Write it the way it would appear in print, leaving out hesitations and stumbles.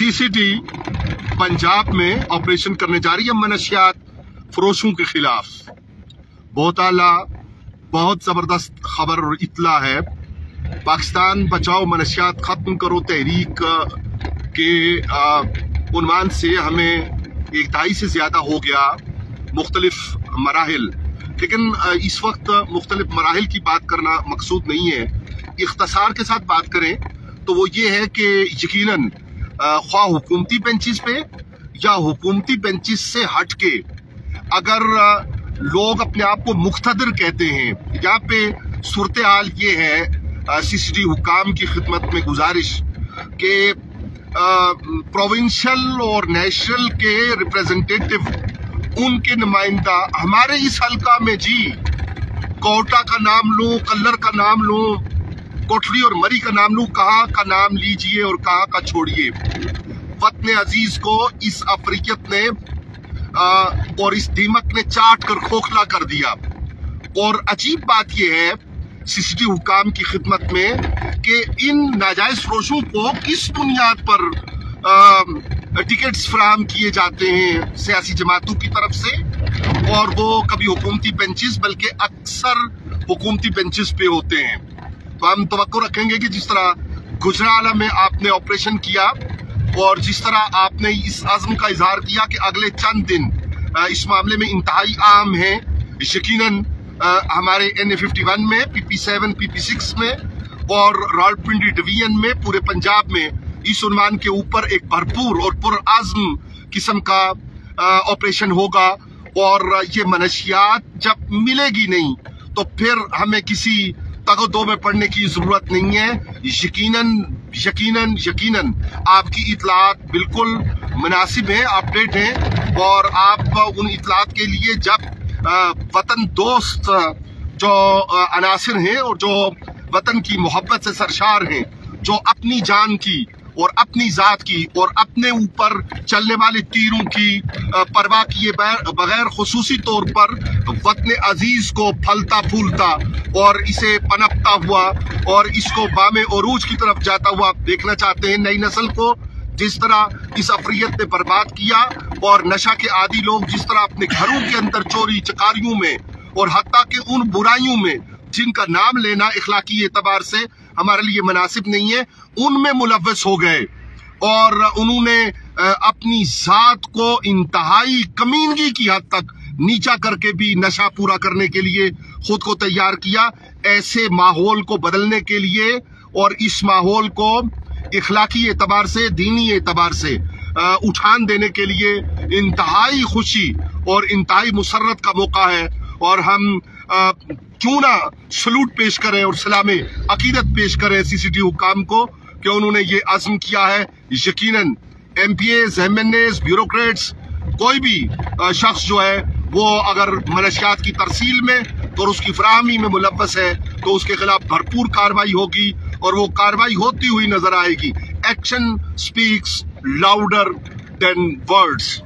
CCT Punjab में operation करने जा रही है मनशियात फरोशों के खिलाफ। बहुत आला, बहुत जबरदस्त खबर और इत्ला है। पाकिस्तान बचाओ मनशियात खत्म करो तहरीक के उन्वान से हमें एक दहाई से ज्यादा हो गया मुख्तलिफ मराहिल, लेकिन इस वक्त मुख्तलिफ मराहिल की बात करना मकसूद नहीं है। इख्तसार के साथ बात करें तो वो ये है कि यकीनन ख्वाह हुकूमती बेंचेस पे या हुकूमती बेंचेस से हट के अगर लोग अपने आप को मुख्तदिर कहते हैं, यहाँ पे सूरत हाल ये है, सीसीटी हुकाम की खिदमत में गुजारिश के प्रोविंशियल और नेशनल के रिप्रेजेंटेटिव, उनके नुमाइंदा हमारे इस हल्का में जी कोटा का नाम लो, कल्लर का नाम लो, कोटली और मरी का नाम लो, कहाँ का नाम लीजिए और कहाँ का छोड़िए। वतन अजीज को इस अफरीकियत ने और इस दीमक ने चाट कर खोखला कर दिया। और अजीब बात यह है सीसीटी हुकाम की खिदमत में कि इन नाजायज फरोशों को किस बुनियाद पर टिकट्स फराहम किए जाते हैं सियासी जमातों की तरफ से, और वो कभी हुकूमती बेंचेस बल्कि अक्सर हुकूमती बेंचेस पे होते हैं। तो हम तवक्को रखेंगे कि जिस तरह गुजरावाला में आपने ऑपरेशन किया और जिस तरह आपने इस अज़्म का इजहार किया कि अगले चंद दिन इस मामले में इंतहाई अहम है, यकीनन हमारे NA-51 में, PP-7, PP-6 में और रावलपिंडी डिवीजन में, पूरे पंजाब में इस उन्वान के ऊपर एक भरपूर और पुरअज़्म किस्म का ऑपरेशन होगा। और ये मनशियात जब मिलेगी नहीं तो फिर हमें किसी तगदो में पड़ने की जरूरत नहीं है। यकीनन यकीनन यकीनन आपकी इतलात बिल्कुल मुनासिब है, अपडेट है, और आप उन इतलात के लिए जब वतन दोस्त जो अनासिर हैं और जो वतन की मोहब्बत से सरशार हैं, जो अपनी जान की और अपनी जात की और अपने ऊपर चलने वाले तीरों की परवाह किए बगैर खुसूसी तौर पर वतन अजीज को फलता फूलता और इसे पनपता हुआ और इसको बामे उरूज की तरफ जाता हुआ देखना चाहते हैं। नई नस्ल को जिस तरह इस अफरीयत ने बर्बाद किया और नशा के आदी लोग जिस तरह अपने घरों के अंदर चोरी चकारियों में और हत्ता के उन बुराइयों में जिनका नाम लेना इखलाकी एतबार से हमारे लिए मुनासिब नहीं है, उनमें मुलव्वस हो गए और उन्होंने अपनी जात को इंतहाई कमीनगी की हद तक नीचा करके भी नशा पूरा करने के लिए खुद को तैयार किया। ऐसे माहौल को बदलने के लिए और इस माहौल को इखलाकी एतबार से, दीनी एतबार से उठान देने के लिए इंतहाई खुशी और इंतहाई मुसर्रत का मौका है। और हम क्यों ना सलूट पेश करें और सलामे अकीदत पेश करें सीसीटी हुकाम को कि उन्होंने ये अज़्म किया है। यकीनन MPAs, MNAs, ब्यूरोक्रेट्स, कोई भी शख्स जो है वो अगर मनशियात की तरसील में और उसकी फराहमी में मुलव्वस है तो उसके खिलाफ भरपूर कार्रवाई होगी और वो कार्रवाई होती हुई नजर आएगी। Action speaks louder than words.